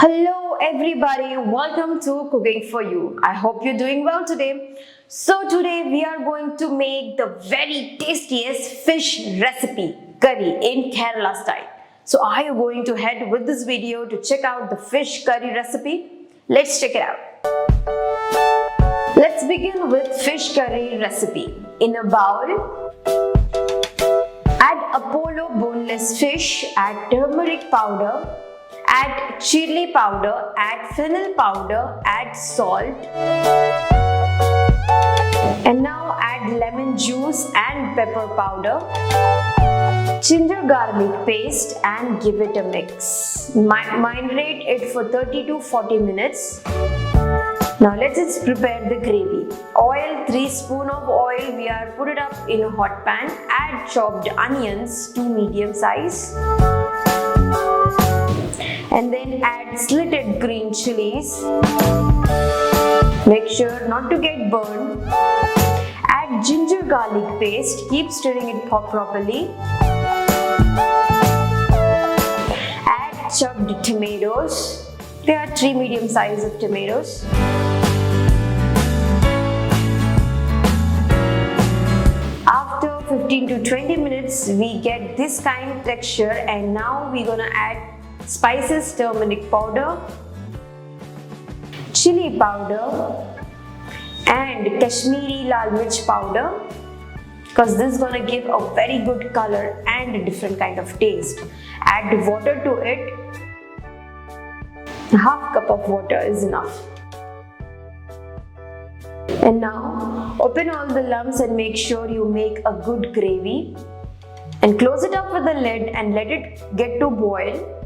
Hello everybody, welcome to Cooking for You. I hope you're doing well today. So today we are going to make the very tastiest fish recipe, curry in Kerala style. So are you going to head with this video to check out the fish curry recipe? Let's check it out. Let's begin with fish curry recipe. In a bowl, add Apollo boneless fish, add turmeric powder, add chili powder, add fennel powder, add salt, and now add lemon juice and pepper powder, ginger garlic paste, and give it a mix. Marinate it for 30 to 40 minutes. Now let's prepare the gravy. Oil, 3 spoons of oil, we are put it up in a hot pan. Add chopped onions, 2 medium size. And then add slitted green chilies. Make sure not to get burned. Add ginger garlic paste. Keep stirring it properly. Add chopped tomatoes. There are 3 medium size of tomatoes. After 15 to 20 minutes, we get this kind of texture, and now we're gonna add spices, turmeric powder, chili powder, and Kashmiri lal mirch powder, because this is going to give a very good color and a different kind of taste. Add water to it. Half cup of water is enough. And now open all the lumps and make sure you make a good gravy, and close it up with the lid and let it get to boil.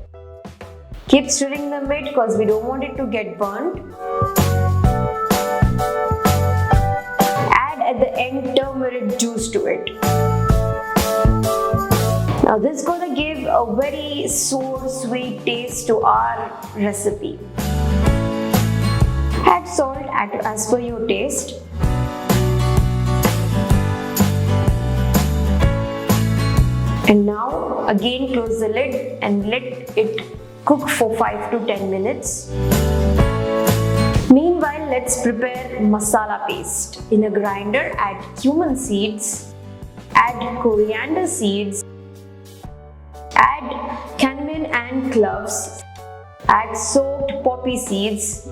Keep stirring the mid because we don't want it to get burnt. Add at the end turmeric juice to it. Now this is going to give a very sour, sweet taste to our recipe. Add salt as per your taste. And now again close the lid and let it cook for 5 to 10 minutes. Meanwhile, let's prepare masala paste. In a grinder, add cumin seeds, add coriander seeds, add cinnamon and cloves, add soaked poppy seeds,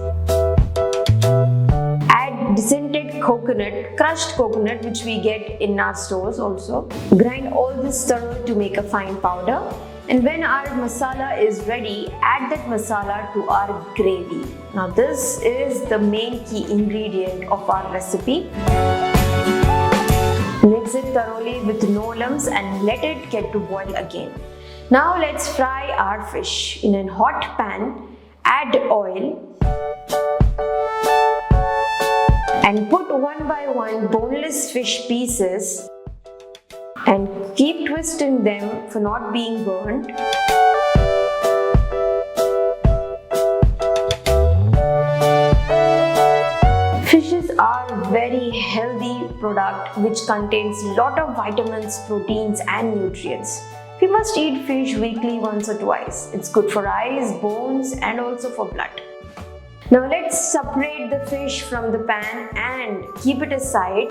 add descended coconut, crushed coconut, which we get in our stores also. Grind all this thorough to make a fine powder. And when our masala is ready, add that masala to our gravy. Now this is the main key ingredient of our recipe. Mix it thoroughly with no lumps and let it get to boil again. Now let's fry our fish. In a hot pan, add oil and put one by one boneless fish pieces and keep twisting them for not being burnt. Fishes are a very healthy product which contains a lot of vitamins, proteins and nutrients. We must eat fish weekly once or twice. It's good for eyes, bones and also for blood. Now let's separate the fish from the pan and keep it aside.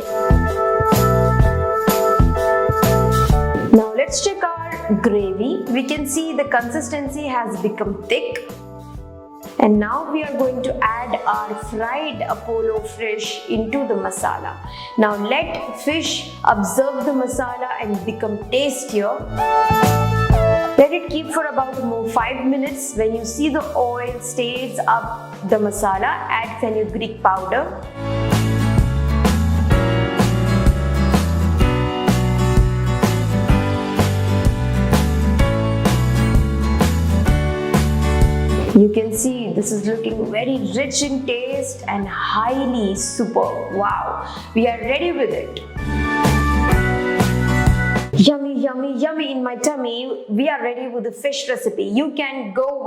Now let's check our gravy. We can see the consistency has become thick. And now we are going to add our fried Apollo fish into the masala. Now let fish absorb the masala and become tastier. Let it keep for about more 5 minutes. When you see the oil stays up the masala, add fenugreek powder. You can see this is looking very rich in taste and highly superb. Wow, we are ready with it. Yummy, yummy, yummy in my tummy. We are ready with the fish recipe. You can go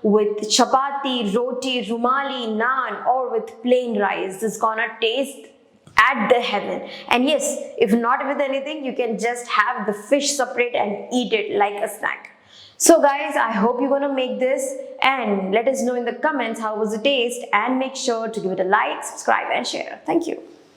with chapati, roti, rumali, naan or with plain rice. This is gonna taste at the heaven. And yes, if not with anything, you can just have the fish separate and eat it like a snack. So guys, I hope you're gonna make this and let us know in the comments how was the taste, and make sure to give it a like, subscribe and share. Thank you.